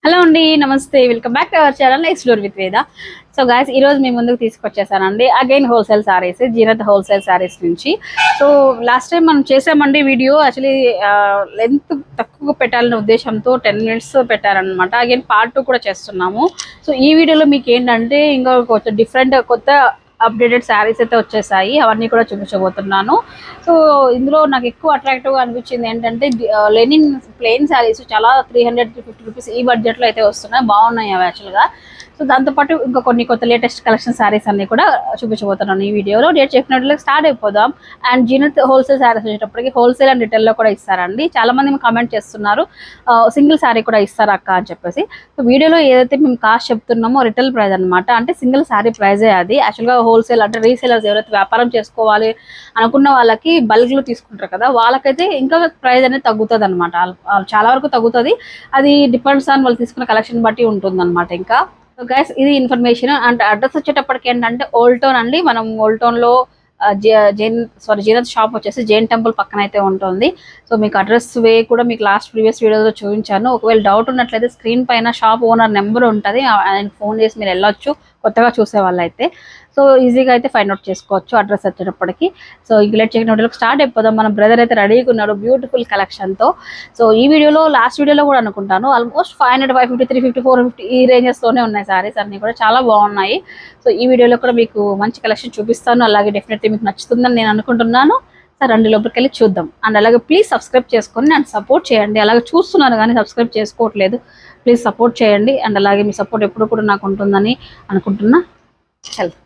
Hello అండి, నమస్తే. Welcome back to our channel explore with Veda. So guys, ఈ రోజు మీ ముందుకు తీసుకొచ్చేసానండి again wholesale saris, Zeenat wholesale saris నుంచి. సో లాస్ట్ టైం మనం చేసామండి వీడియో. యాక్చువల్లీ లెంత్ తక్కువ పెట్టాలనే ఉద్దేశంతో 10 minutes పెట్టారనమాట. అగైన్ పార్ట్ 2 కూడా చేస్తున్నాము. సో ఈ వీడియోలో మీకు ఏంటంటే ఇంకా కొంచెం డిఫరెంట్ కొత్త అప్డేటెడ్ శారీస్ అయితే వచ్చేసాయి. అవన్నీ కూడా చూపించబోతున్నాను. సో ఇందులో నాకు ఎక్కువ అట్రాక్టివ్గా అనిపించింది ఏంటంటే లెనిన్ ప్లెయిన్ శారీస్ చాలా 350 రూపీస్ ఈ బడ్జెట్లో అయితే వస్తున్నాయి. బాగున్నాయి అవి యాక్చువల్గా. సో దాంతోపాటు ఇంకా కొన్ని కొత్త లేటెస్ట్ కలెక్షన్ శారీస్ అన్ని కూడా చూపించబోతున్నాను ఈ వీడియోలో. డేట్ చెప్పినట్లే స్టార్ట్ అయిపోదాం. అండ్ జీనత్ హోల్సేల్ శారీస్ వచ్చేటప్పటికి హోల్సేల్ అండ్ రిటైల్లో కూడా ఇస్తారండి. చాలా మంది కామెంట్ చేస్తున్నారు సింగిల్ శారీ కూడా ఇస్తారు అక్క అని చెప్పేసి. సో వీడియోలో ఏదైతే మేము కాస్ట్ చెప్తున్నామో రిటైల్ ప్రైస్ అనమాట. అంటే సింగిల్ శారీ ప్రైజే అది. యాక్చువల్గా హోల్సేల్ అంటే రీసేలర్స్ ఎవరైతే వ్యాపారం చేసుకోవాలి అనుకున్న వాళ్ళకి బల్క్లో తీసుకుంటారు కదా, వాళ్ళకైతే ఇంకా ప్రైస్ అనేది తగ్గుతుంది అనమాట. చాలా వరకు తగ్గుతుంది. అది డిపెండ్స్ ఆన్ వాళ్ళు తీసుకున్న కలెక్షన్ బట్టి ఉంటుంది అనమాట. ఇంకా సో గైస్, ఇది ఇన్ఫర్మేషన్. అంటే అడ్రస్ వచ్చేటప్పటికి ఏంటంటే ఓల్డ్ టౌన్ అండి. మనం ఓల్డ్ టౌన్లో జీనత్ షాప్ వచ్చేసి జైన్ టెంపుల్ పక్కన అయితే ఉంటుంది. సో మీకు అడ్రస్ వే కూడా మీకు ప్రీవియస్ వీడియోలో చూపించాను. ఒకవేళ డౌట్ ఉన్నట్లయితే స్క్రీన్ పైన షాప్ ఓనర్ నెంబర్ ఉంటుంది, ఆయన ఫోన్ చేసి మీరు వెళ్ళొచ్చు కొత్తగా చూసే వాళ్ళైతే. సో ఈజీగా అయితే ఫైండ్ అవుట్ చేసుకోవచ్చు అడ్రస్ వచ్చేటప్పటికి. సో ఇంక లేట్ చేయకుండా వీడియోకి స్టార్ట్ అయిపోదాం. మన బ్రదర్ అయితే రెడీగా ఉన్నారు బ్యూటిఫుల్ కలెక్షన్తో. సో ఈ వీడియోలో లాస్ట్ వీడియోలో కూడా అనుకుంటాను ఆల్మోస్ట్ 500, 550, 350, 450 ఈ రేంజెస్లోనే ఉన్నాయి సారీస్ అన్నీ కూడా చాలా బాగున్నాయి. సో ఈ వీడియోలో కూడా మీకు మంచి కలెక్షన్ చూపిస్తాను. అలాగే డెఫినెట్లీ మీకు నచ్చుతుందని నేను అనుకుంటున్నాను. సార్ రండి లోపలికి వెళ్ళి చూద్దాం. అండ్ అలాగే ప్లీజ్ సబ్స్క్రైబ్ చేసుకొని నన్ను సపోర్ట్ చేయండి. అలాగే చూస్తున్నాను కానీ సబ్స్క్రైబ్ చేసుకోవట్లేదు, ప్లీజ్ సపోర్ట్ చేయండి. అండ్ అలాగే మీ సపోర్ట్ ఎప్పుడు కూడా నాకు ఉంటుందని అనుకుంటున్నా. హెల్ప్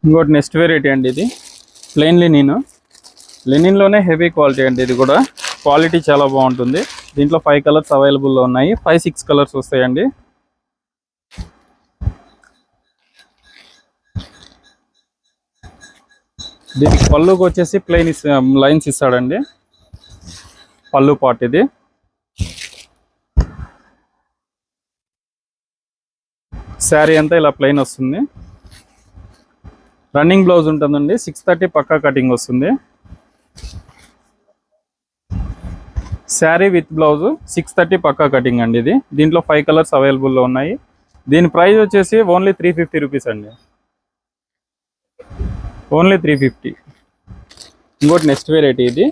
ఇంకోటి నెక్స్ట్ వెరైటీ అండి. ఇది ప్లెయిన్ లెనిన్లోనే హెవీ క్వాలిటీ అండి. ఇది కూడా క్వాలిటీ చాలా బాగుంటుంది. దీంట్లో 5 కలర్స్ అవైలబుల్లో ఉన్నాయి. 5-6 కలర్స్ వస్తాయండి. దీనికి పళ్ళుకి వచ్చేసి ప్లెయిన్ లైన్స్ ఇస్తాడండి. పళ్ళు పార్ట్ ఇది. శారీ అంతా ఇలా ప్లెయిన్ వస్తుంది. రన్నింగ్ బ్లౌజ్ ఉంటుందండి. 630 పక్కా కటింగ్ వస్తుంది. శారీ విత్ బ్లౌజ్ 630 పక్కా కటింగ్ అండి ఇది. దీంట్లో 5 కలర్స్ అవైలబుల్లో ఉన్నాయి. దీని ప్రైస్ వచ్చేసి ఓన్లీ 350 రూపీస్ అండి. ఓన్లీ 350. ఇంకోటి నెక్స్ట్ వెరైటీ ఇది.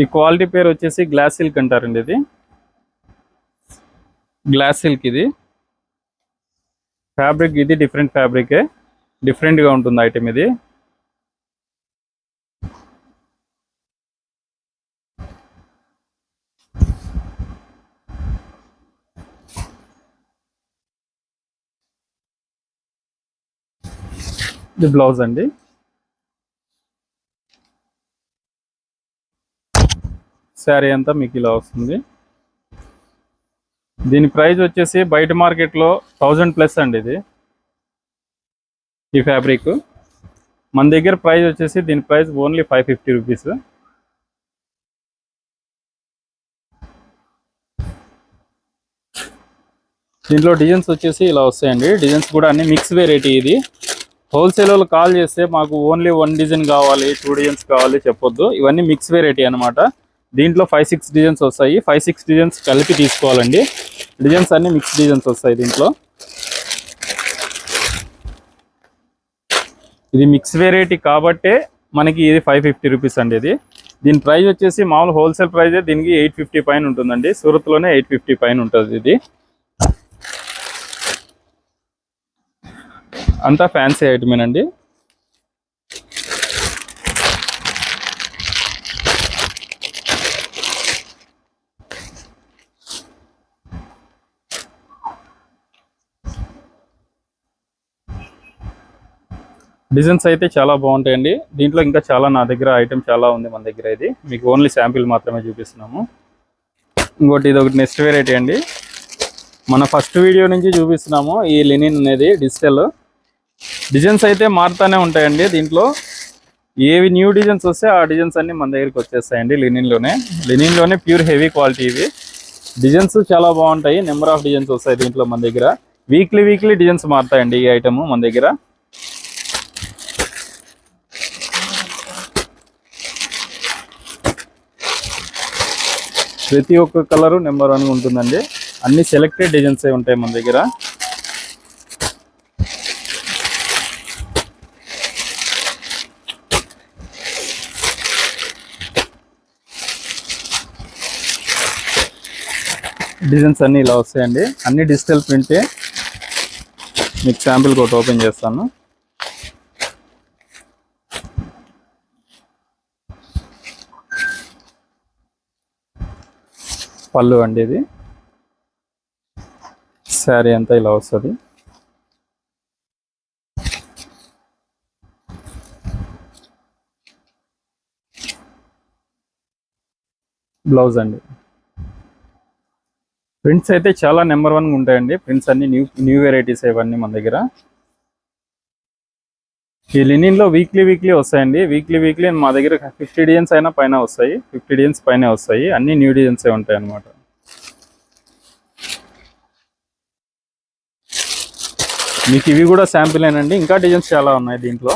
ఈ క్వాలిటీ పేరు వచ్చేసి గ్లాస్ సిల్క్ అంటారండి. ఇది గ్లాస్ సిల్క్. ఇది ఫ్యాబ్రిక్ ఇది డిఫరెంట్ ఫ్యాబ్రికే, డిఫరెంట్గా ఉంటుంది ఐటమ్ ఇది. ఇది బ్లౌజ్ అండి. శారీ అంతా మీకు ఇలా వస్తుంది. దీని ప్రైస్ వచ్చేసి బయట మార్కెట్లో 1000+ అండి. ఇది ఈ ఫ్యాబ్రిక్ మన దగ్గర ప్రైస్ వచ్చేసి దీని ప్రైస్ ఓన్లీ 550 రూపీస్. దీంట్లో డిజైన్స్ వచ్చేసి ఇలా వస్తాయండి. డిజైన్స్ కూడా అన్ని మిక్స్ వెరైటీ. ఇది హోల్సేల్ వాళ్ళు కాల్ చేస్తే మాకు ఓన్లీ 1 డిజైన్ కావాలి, 2 డిజైన్స్ కావాలి చెప్పొద్దు. ఇవన్నీ మిక్స్ వెరైటీ అనమాట. దీంట్లో 5-6 డిజైన్స్ వస్తాయి. 5-6 డిజైన్స్ కలిపి తీసుకోవాలండి. డిజైన్స్ అన్ని మిక్స్ డిజైన్స్ వస్తాయి దీంట్లో. ఇది మిక్స్ వెరైటీ కాబట్టే మనకి ఇది 550 రూపీస్ అండి. ఇది దీని ప్రైస్ వచ్చేసి మామూలు హోల్సేల్ ప్రైజే దీనికి 850 పైన ఉంటుందండి. సూరత్లోనే 850 పైన ఉంటుంది. ఇది అంతా ఫ్యాన్సీ ఐటమేనండి. డిజైన్స్ అయితే చాలా బాగుంటాయండి. దీంట్లో ఇంకా చాలా నా దగ్గర ఐటమ్ చాలా ఉంది మన దగ్గర. ఇది మీకు ఓన్లీ శాంపిల్ మాత్రమే చూపిస్తున్నాము. ఇంకోటి ఇది ఒకటి నెక్స్ట్ వెరైటీ అండి. మన ఫస్ట్ వీడియో నుంచి చూపిస్తున్నాము ఈ లెనిన్ అనేది డిజిటల్. డిజైన్స్ అయితే మారుతూనే ఉంటాయండి. దీంట్లో ఏవి న్యూ డిజైన్స్ వస్తే ఆ డిజైన్స్ అన్ని మన దగ్గరికి వచ్చేస్తాయండి. లెనిన్లోనే ప్యూర్ హెవీ క్వాలిటీ. ఇవి డిజైన్స్ చాలా బాగుంటాయి. నెంబర్ ఆఫ్ డిజైన్స్ వస్తాయి దీంట్లో మన దగ్గర. వీక్లీ డిజైన్స్ మారుతాయండి ఈ ఐటమ్ మన దగ్గర. ప్రతి ఒక్క కలరు నెంబర్ 1 ఉంటుందండి. అన్ని సెలెక్టెడ్ డిజైన్స్ ఉంటాయి మన దగ్గర. డిజైన్స్ అన్ని ఇలా వస్తాయండి. అన్ని డిజిటల్ ప్రింటే. మీకు శాంపిల్ ఒకటి ఓపెన్ చేస్తాను. పళ్ళు అండి ఇది. శారీ అంతా ఇలా వస్తుంది. బ్లౌజ్ అండి. ప్రింట్స్ అయితే చాలా నెంబర్ 1 ఉంటాయండి. ప్రింట్స్ అన్ని న్యూ వెరైటీస్ ఇవన్నీ మన దగ్గర. ఈ లినిన్లో వీక్లీ వస్తాయండి. వీక్లీ మా దగ్గర 50 డిజైన్స్ అయినా పైన వస్తాయి. 50 డిజైన్స్ పైన వస్తాయి. అన్ని న్యూ డిజైన్స్ ఉంటాయి అన్నమాట. మీకు ఇవి కూడా శాంపిల్ ఏనండి. ఇంకా డిజైన్స్ చాలా ఉన్నాయి దీంట్లో.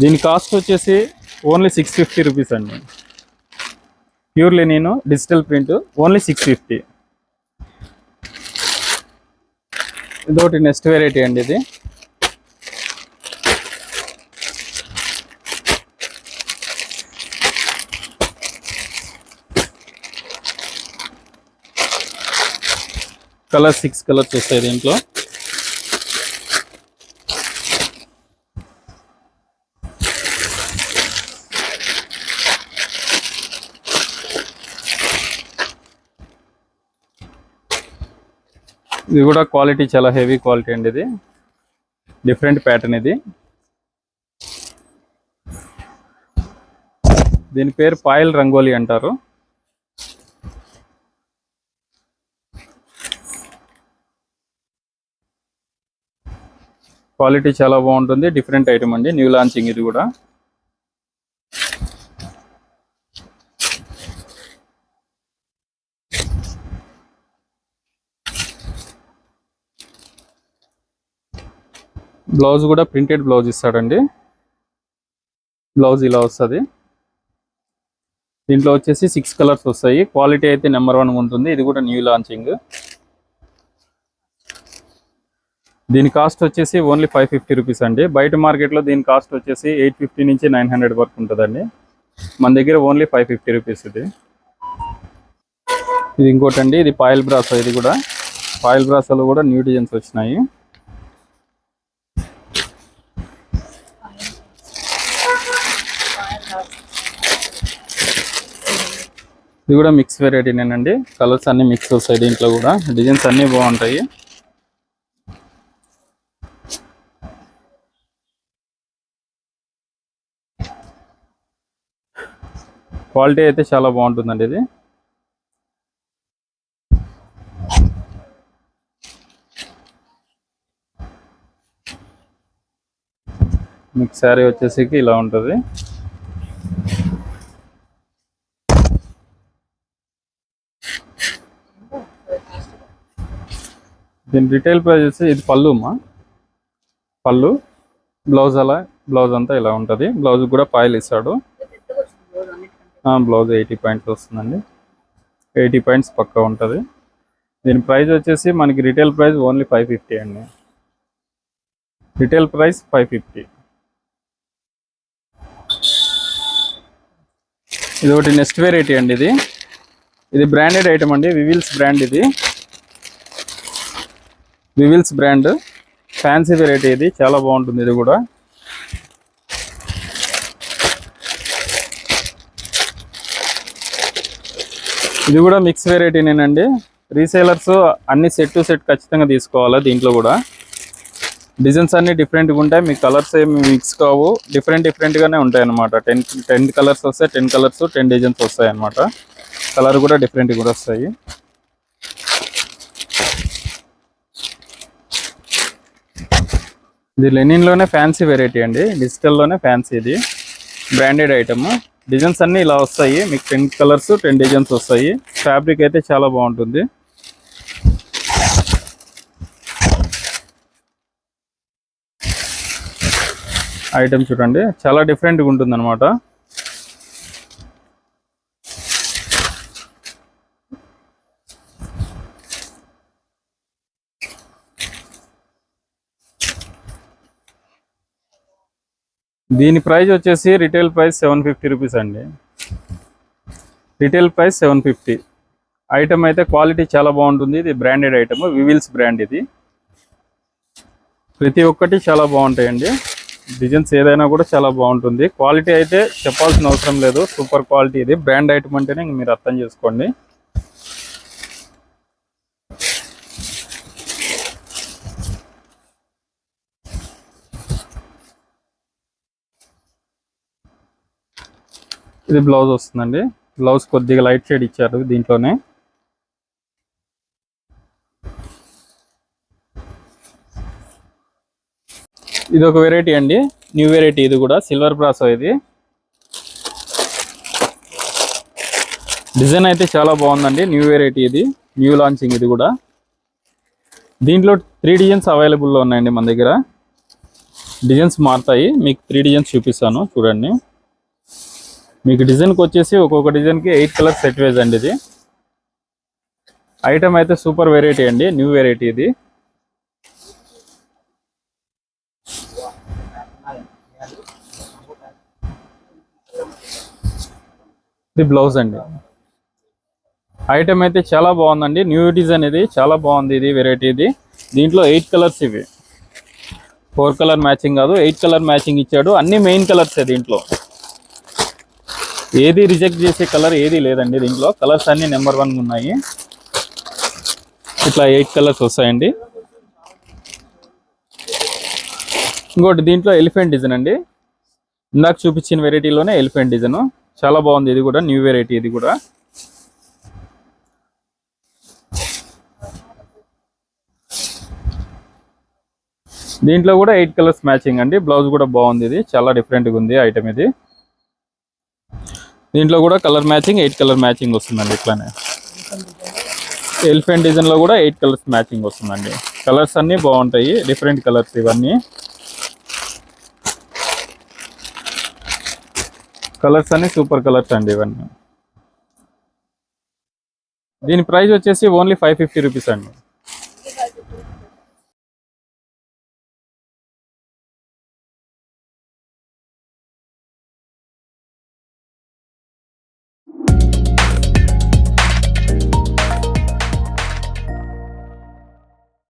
దీని కాస్ట్ వచ్చేసి ఓన్లీ 650 రూపీస్ అండి. Pure linen digital print only 650. ఇదొకటి నెక్స్ట్ వెరైటీ అండి. ఇది కలర్ 6 కలర్స్ వస్తాయి దీంట్లో. ఇది కూడా క్వాలిటీ చాలా హెవీ క్వాలిటీ అండి. ఇది డిఫరెంట్ ప్యాటర్న్. ఇది దీని పేరు పాయల్ రంగోలీ అంటారు. క్వాలిటీ చాలా బాగుంటుంది. డిఫరెంట్ ఐటమ్ అండి. న్యూ లాంచింగ్ ఇది కూడా. బ్లౌజ్ కూడా ప్రింటెడ్ బ్లౌజ్ ఇస్తాడండి. బ్లౌజ్ ఇలా వస్తుంది. దీంట్లో వచ్చేసి 6 కలర్స్ వస్తాయి. క్వాలిటీ అయితే నెంబర్ 1 ఉంటుంది. ఇది కూడా న్యూ లాంచింగ్. దీని కాస్ట్ వచ్చేసి ఓన్లీ 550 రూపీస్ అండి. బయట మార్కెట్లో దీని కాస్ట్ వచ్చేసి 850 నుంచి 900 వరకు ఉంటుందండి. మన దగ్గర ఓన్లీ 550 రూపీస్. ఇది ఇంకోటి అండి. ఇది పాయల్ బ్రాసో. ఇది కూడా పాయల్ బ్రాసోలో కూడా న్యూ డిజైన్స్ వచ్చినాయి. ఇది కూడా మిక్స్ వెరైటీనేనండి. కలర్స్ అన్ని మిక్స్ వస్తాయి దీంట్లో కూడా. డిజైన్స్ అన్నీ బాగుంటాయి. క్వాలిటీ అయితే చాలా బాగుంటుందండి. ఇది మీకు శారీ వచ్చేసి ఇలా ఉంటుంది. దీని రిటైల్ ప్రైస్ వచ్చి ఇది పళ్ళు అమ్మా. పళ్ళు బ్లౌజ్ అలా బ్లౌజ్ అంతా ఇలా ఉంటుంది. బ్లౌజ్ కూడా పాయలు ఇస్తాడు. బ్లౌజ్ 80 పాయింట్స్ వస్తుందండి. 80 పాయింట్స్ పక్కా ఉంటుంది. దీని ప్రైస్ వచ్చేసి మనకి రిటైల్ ప్రైస్ ఓన్లీ 550 అండి. Retail price 550. ఇది ఒకటి నెక్స్ట్ వెరైటీ అండి. ఇది బ్రాండెడ్ ఐటమ్ అండి. వివిల్స్ బ్రాండ్. ఇది వివిల్స్ బ్రాండ్ ఫ్యాన్సీ వెరైటీ. ఇది చాలా బాగుంటుంది. ఇది కూడా మిక్స్ వెరైటీనేనండి. రీసేలర్స్ అన్ని సెట్ టు సెట్ ఖచ్చితంగా తీసుకోవాలి. దీంట్లో కూడా డిజైన్స్ అన్ని డిఫరెంట్గా ఉంటాయి. మీ కలర్స్ ఏమి మిక్స్ కావు. డిఫరెంట్గానే ఉంటాయి అన్నమాట. 10 కలర్స్ వస్తాయి. 10 కలర్స్ 10 డిజైన్స్ వస్తాయి అన్నమాట. కలర్ కూడా డిఫరెంట్గా కూడా వస్తాయి. ఇది లెనిన్లోనే ఫ్యాన్సీ వెరైటీ అండి. డిజిటల్లోనే ఫ్యాన్సీ. ఇది బ్రాండెడ్ ఐటమ్. డిజైన్స్ అన్నీ ఇలా వస్తాయి. మీకు 10 కలర్స్ 10 డిజైన్స్ వస్తాయి. ఫ్యాబ్రిక్ అయితే చాలా బాగుంటుంది. ఐటమ్ చూడండి, చాలా డిఫరెంట్గా ఉంటుంది అనమాట. దీని ప్రైస్ వచ్చేసి రిటైల్ ప్రైస్ 750 రూపీస్ అండి. Retail price 750. ఐటమ్ అయితే క్వాలిటీ చాలా బాగుంటుంది. ఇది బ్రాండెడ్ ఐటమ్, వివిల్స్ బ్రాండ్. ఇది ప్రతి ఒక్కటి చాలా బాగుంటాయండి. డిజైన్స్ ఏదైనా కూడా చాలా బాగుంటుంది. క్వాలిటీ అయితే చెప్పాల్సిన అవసరం లేదు, సూపర్ క్వాలిటీ. ఇది బ్రాండ్ ఐటమ్ అంటేనే మీరు అర్థం చేసుకోండి. ఇది బ్లౌజ్ వస్తుందండి. బ్లౌజ్ కొద్దిగా లైట్ షేడ్ ఇచ్చారు దీంట్లోనే. ఇది ఒక వెరైటీ అండి, న్యూ వెరైటీ. ఇది కూడా సిల్వర్ బ్రాసో. ఇది డిజైన్ అయితే చాలా బాగుందండి, న్యూ వెరైటీ. ఇది న్యూ లాంచింగ్. ఇది కూడా దీంట్లో 3 డిజైన్స్ అవైలబుల్లో ఉన్నాయండి మన దగ్గర. డిజైన్స్ మారుతాయి, మీకు 3 డిజైన్స్ చూపిస్తాను చూడండి. మీకు డిజైన్కి వచ్చేసి ఒక్కొక్క డిజైన్కి 8 కలర్స్ సెట్ వేజ్ అండి. ఇది ఐటమ్ అయితే సూపర్ వెరైటీ అండి, న్యూ వెరైటీ. ఇది ఇది బ్లౌజ్ అండి. ఐటమ్ అయితే చాలా బాగుందండి, న్యూ డిజైన్. ఇది చాలా బాగుంది, ఇది వెరైటీ. ఇది దీంట్లో 8 కలర్స్. ఇవి 4 కలర్ మ్యాచింగ్ కాదు, 8 కలర్ మ్యాచింగ్ ఇచ్చాడు. అన్ని మెయిన్ కలర్సే. దీంట్లో ఏది రిజెక్ట్ చేసే కలర్ ఏది లేదండి. దీంట్లో కలర్స్ అన్ని నెంబర్ 1 ఉన్నాయి. ఇట్లా 8 కలర్స్ వస్తాయండి. ఇంకోటి దీంట్లో ఎలిఫెంట్ డిజైన్ అండి. ఇందాక చూపించిన వెరైటీలోనే ఎలిఫెంట్ డిజైన్ చాలా బాగుంది. ఇది కూడా న్యూ వెరైటీ. ఇది కూడా దీంట్లో కూడా 8 కలర్స్ మ్యాచింగ్ అండి. బ్లౌజ్ కూడా బాగుంది. ఇది చాలా డిఫరెంట్గా ఉంది ఐటమ్. ఇది దీంట్లో కూడా కలర్ మ్యాచింగ్ 8 కలర్ మ్యాచింగ్ వస్తుందండి. ఇట్లానే ఎలిఫెంట్ డిజైన్లో కూడా 8 కలర్స్ మ్యాచింగ్ వస్తుందండి. కలర్స్ అన్నీ బాగుంటాయి, డిఫరెంట్ కలర్స్ ఇవన్నీ. కలర్స్ అన్ని సూపర్ కలర్స్ అండి ఇవన్నీ. దీని ప్రైస్ వచ్చేసి ఓన్లీ 550 రూపీస్ అండి.